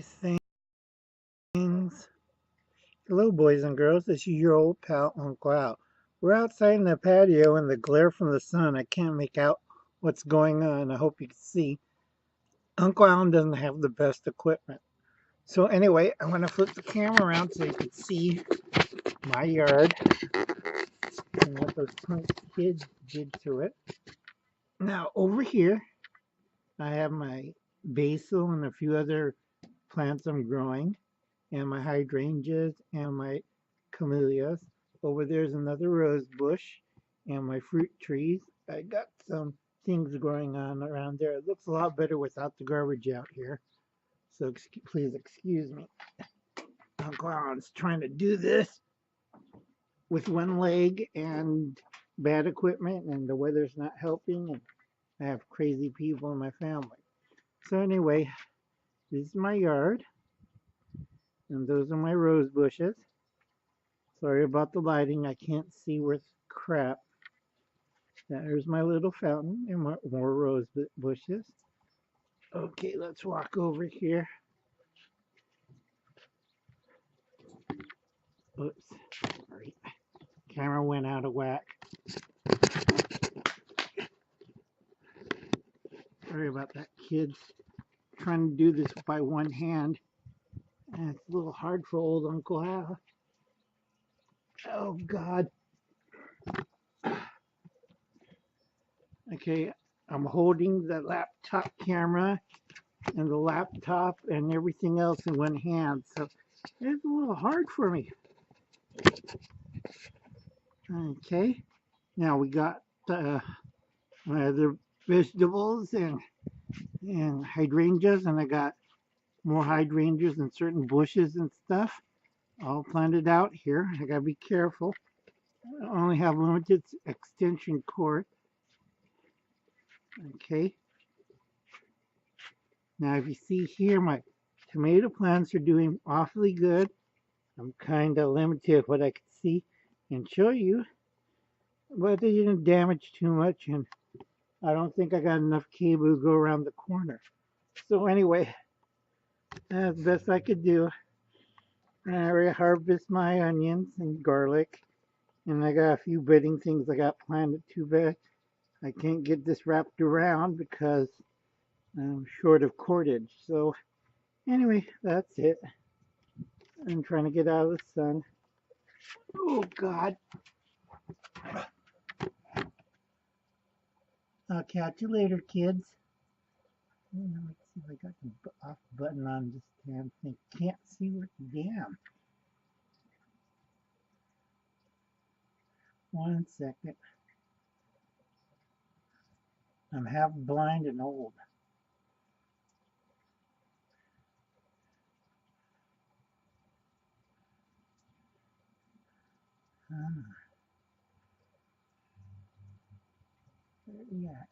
things. Hello, boys and girls. This is your old pal, Uncle Al. We're outside in the patio in the glare from the sun. I can't make out what's going on. I hope you can see. Uncle Al doesn't have the best equipment. So anyway, I want to flip the camera around so you can see my yard and what those punk kids did to it. Now, over here, I have my basil and a few other plants I'm growing, and my hydrangeas and my camellias. Over there's another rose bush and my fruit trees. I got some things growing on around there. It looks a lot better without the garbage out here. So please excuse me. Uncle Alan's trying to do this with one leg and bad equipment, and the weather's not helping, and I have crazy people in my family. So anyway, this is my yard, and those are my rose bushes. Sorry about the lighting, I can't see worth crap. There's my little fountain and more rose bushes. Okay, let's walk over here. Oops, sorry. Camera went out of whack. Sorry about that, kids. Trying to do this by one hand, and it's a little hard for old Uncle Al. Oh God. Okay, I'm holding the laptop camera and the laptop and everything else in one hand, so it's a little hard for me. Okay, now we got my other vegetables and hydrangeas, and I got more hydrangeas and certain bushes and stuff all planted out here. I gotta be careful. I only have limited extension cord. Okay. Now if you see here, my tomato plants are doing awfully good. I'm kind of limited what I can see and show you, but they didn't damage too much, and I don't think I got enough cable to go around the corner. So anyway, that's the best I could do. I harvest my onions and garlic, and I got a few bedding things I got planted. Too bad I can't get this wrapped around because I'm short of cordage. So anyway, that's it. I'm trying to get out of the sun. Oh God. I'll catch you later, kids. Let's see if I got the off button on this damn thing. Can't see what damn. 1 second. I'm half blind and old. Yeah.